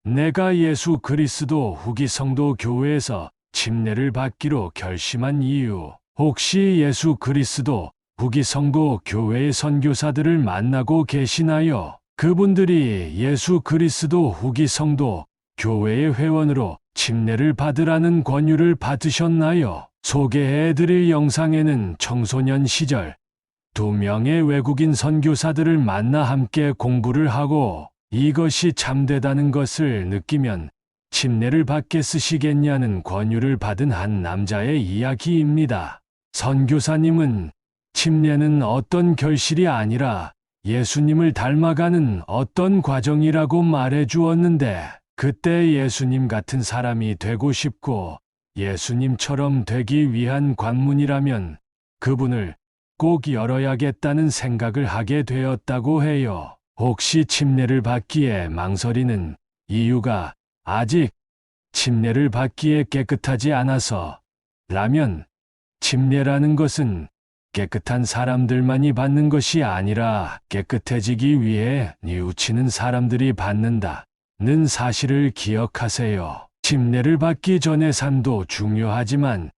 내가 예수 그리스도 후기 성도 교회에서 침례를 받기로 결심한 이유, 혹시 예수 그리스도 후기 성도 교회의 선교사들을 만나고 계시나요? 그분들이 예수 그리스도 후기 성도 교회의 회원으로 침례를 받으라는 권유를 받으셨나요? 소개해드릴 영상에는 청소년 시절 2명의 외국인 선교사들을 만나 함께 공부를 하고 이것이 참되다는 것을 느끼면 침례를 받게 쓰시겠냐는 권유를 받은 한 남자의 이야기입니다. 선교사님은 침례는 어떤 결실이 아니라 예수님을 닮아가는 어떤 과정이라고 말해 주었는데, 그때 예수님 같은 사람이 되고 싶고 예수님처럼 되기 위한 관문이라면 그분을 꼭 열어야겠다는 생각을 하게 되었다고 해요. 혹시 침례를 받기에 망설이는 이유가 아직 침례를 받기에 깨끗하지 않아서 라면, 침례라는 것은 깨끗한 사람들만이 받는 것이 아니라 깨끗해지기 위해 뉘우치는 사람들이 받는다는 사실을 기억하세요. 침례를 받기 전의 삶도 중요하지만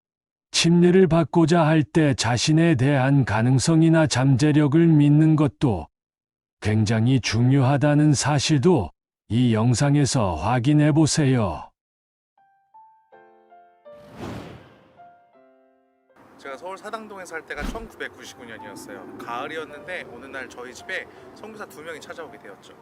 침례를 받고자 할 때 자신에 대한 가능성이나 잠재력을 믿는 것도 굉장히 중요하다는 사실도 이 영상에서 확인해 보세요. 제가 서울 사당동에 살 때가 1999년이었어요. 가을이었는데 어느 날 저희 집에 선교사 2명이 찾아오게 되었죠.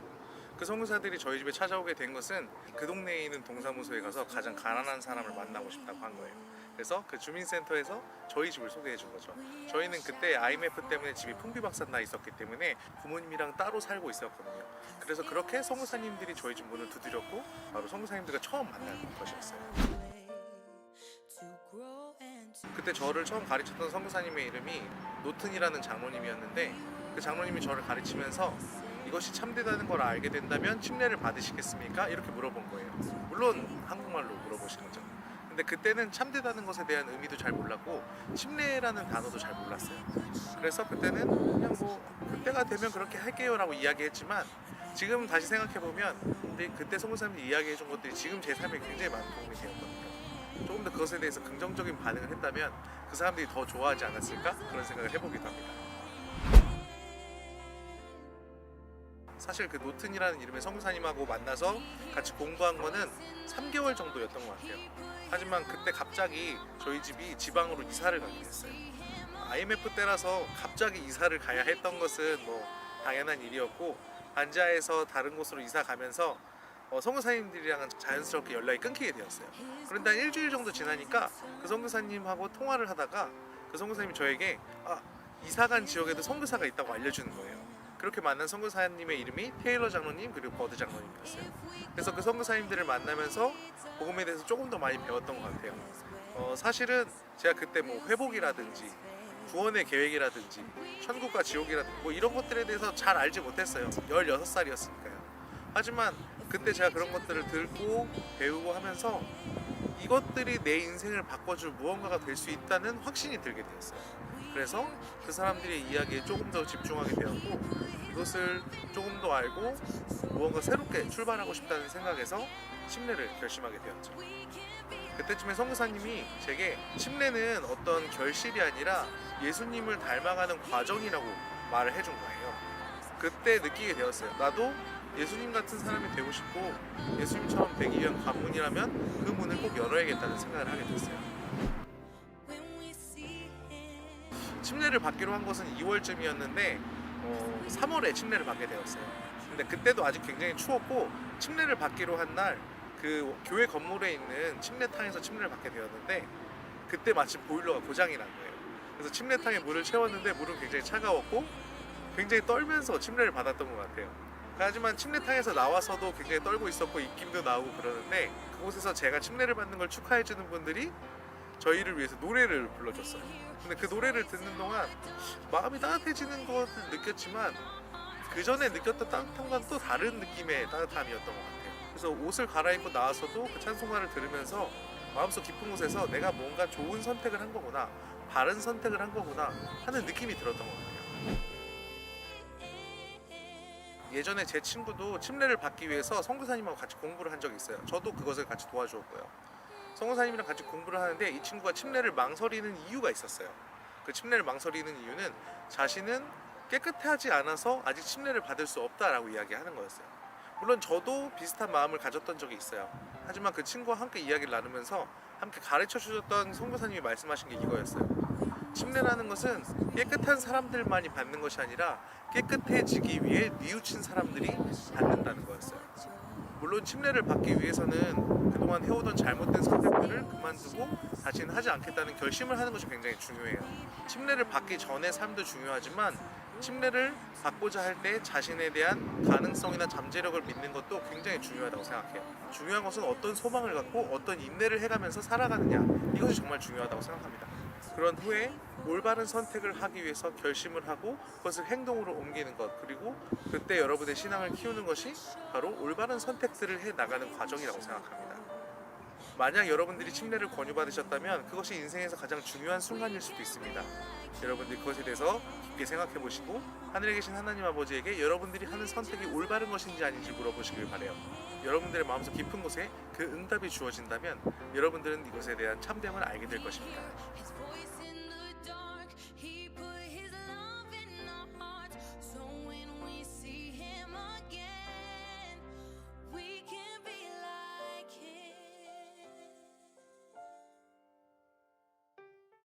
그 선교사들이 저희 집에 찾아오게 된 것은 그 동네에 있는 동사무소에 가서 가장 가난한 사람을 만나고 싶다고 한 거예요. 그래서 그 주민센터에서 저희 집을 소개해 준 거죠. 저희는 그때 IMF 때문에 집이 풍비박산 나 있었기 때문에 부모님이랑 따로 살고 있었거든요. 그래서 그렇게 선교사님들이 저희 집 문을 두드렸고 바로 선교사님들과 처음 만나는 것이었어요. 그때 저를 처음 가르쳤던 선교사님의 이름이 노튼이라는 장로님이었는데, 그 장로님이 저를 가르치면서 이것이 참되다는 걸 알게 된다면 침례를 받으시겠습니까? 이렇게 물어본 거예요. 물론 한국말로 물어보신 거죠. 근데 그때는 참되다는 것에 대한 의미도 잘 몰랐고 침례라는 단어도 잘 몰랐어요. 그래서 그때는 그냥 그때가 되면 그렇게 할게요 라고 이야기했지만, 지금 다시 생각해보면 그때 선교사님이 이야기해준 것들이 지금 제 삶에 굉장히 많은 도움이 되었거든요. 조금 더 그것에 대해서 긍정적인 반응을 했다면 그 사람들이 더 좋아하지 않았을까? 그런 생각을 해보기도 합니다. 사실 그 노튼이라는 이름의 선교사님하고 만나서 같이 공부한 거는 3개월 정도였던 것 같아요. 하지만 그때 갑자기 저희 집이 지방으로 이사를 가게 됐어요. IMF 때라서 갑자기 이사를 가야 했던 것은 당연한 일이었고, 반지하에서 다른 곳으로 이사 가면서 선교사님들이랑은 자연스럽게 연락이 끊기게 되었어요. 그런데 한 일주일 정도 지나니까 그 선교사님하고 통화를 하다가 그 선교사님이 저에게 이사간 지역에도 선교사가 있다고 알려주는 거예요. 그렇게 만난 선교사님의 이름이 테일러 장로님 그리고 버드 장로님이었어요. 그래서 그 선교사님들을 만나면서 복음에 대해서 조금 더 많이 배웠던 것 같아요. 사실은 제가 그때 회복이라든지 구원의 계획이라든지 천국과 지옥이라든지 이런 것들에 대해서 잘 알지 못했어요. 16살이었으니까요. 하지만 그때 제가 그런 것들을 듣고 배우고 하면서 이것들이 내 인생을 바꿔줄 무언가가 될 수 있다는 확신이 들게 되었어요. 그래서 그 사람들의 이야기에 조금 더 집중하게 되었고, 이것을 조금 더 알고 무언가 새롭게 출발하고 싶다는 생각에서 침례를 결심하게 되었죠. 그때쯤에 선교사님이 제게 침례는 어떤 결실이 아니라 예수님을 닮아가는 과정이라고 말을 해준 거예요. 그때 느끼게 되었어요. 나도 예수님 같은 사람이 되고 싶고 예수님처럼 되기 위한 관문이라면 그 문을 꼭 열어야겠다는 생각을 하게 됐어요. 침례를 받기로 한 것은 2월쯤이었는데 3월에 침례를 받게 되었어요. 근데 그때도 아직 굉장히 추웠고, 침례를 받기로 한 날 그 교회 건물에 있는 침례탕에서 침례를 받게 되었는데, 그때 마침 보일러가 고장이 난 거예요. 그래서 침례탕에 물을 채웠는데 물은 굉장히 차가웠고 굉장히 떨면서 침례를 받았던 것 같아요. 하지만 침례탕에서 나와서도 굉장히 떨고 있었고 입김도 나오고 그러는데, 그곳에서 제가 침례를 받는 걸 축하해주는 분들이 저희를 위해서 노래를 불러줬어요. 근데 그 노래를 듣는 동안 마음이 따뜻해지는 것을 느꼈지만, 그 전에 느꼈던 따뜻함과는 또 다른 느낌의 따뜻함이었던 것 같아요. 그래서 옷을 갈아입고 나와서도 그 찬송가를 들으면서 마음속 깊은 곳에서 내가 뭔가 좋은 선택을 한 거구나, 바른 선택을 한 거구나 하는 느낌이 들었던 것 같아요. 예전에 제 친구도 침례를 받기 위해서 선교사님하고 같이 공부를 한 적이 있어요. 저도 그것을 같이 도와주었고요. 선교사님이랑 같이 공부를 하는데 이 친구가 침례를 망설이는 이유가 있었어요. 그 침례를 망설이는 이유는 자신은 깨끗하지 않아서 아직 침례를 받을 수 없다라고 이야기하는 거였어요. 물론 저도 비슷한 마음을 가졌던 적이 있어요. 하지만 그 친구와 함께 이야기를 나누면서 함께 가르쳐 주셨던 선교사님이 말씀하신 게 이거였어요. 침례라는 것은 깨끗한 사람들만이 받는 것이 아니라 깨끗해지기 위해 뉘우친 사람들이 받는다는 거였어요. 물론 침례를 받기 위해서는 그동안 해오던 잘못된 선택들을 그만두고 다시는 하지 않겠다는 결심을 하는 것이 굉장히 중요해요. 침례를 받기 전의 삶도 중요하지만 침례를 받고자 할 때 자신에 대한 가능성이나 잠재력을 믿는 것도 굉장히 중요하다고 생각해요. 중요한 것은 어떤 소망을 갖고 어떤 인내를 해가면서 살아가느냐, 이것이 정말 중요하다고 생각합니다. 그런 후에 올바른 선택을 하기 위해서 결심을 하고 그것을 행동으로 옮기는 것, 그리고 그때 여러분의 신앙을 키우는 것이 바로 올바른 선택들을 해 나가는 과정이라고 생각합니다. 만약 여러분들이 침례를 권유받으셨다면 그것이 인생에서 가장 중요한 순간일 수도 있습니다. 여러분들이 그것에 대해서 깊게 생각해 보시고 하늘에 계신 하나님 아버지에게 여러분들이 하는 선택이 올바른 것인지 아닌지 물어보시길 바라요. 여러분들의 마음속 깊은 곳에 그 응답이 주어진다면 여러분들은 이것에 대한 참됨을 알게 될 것입니다.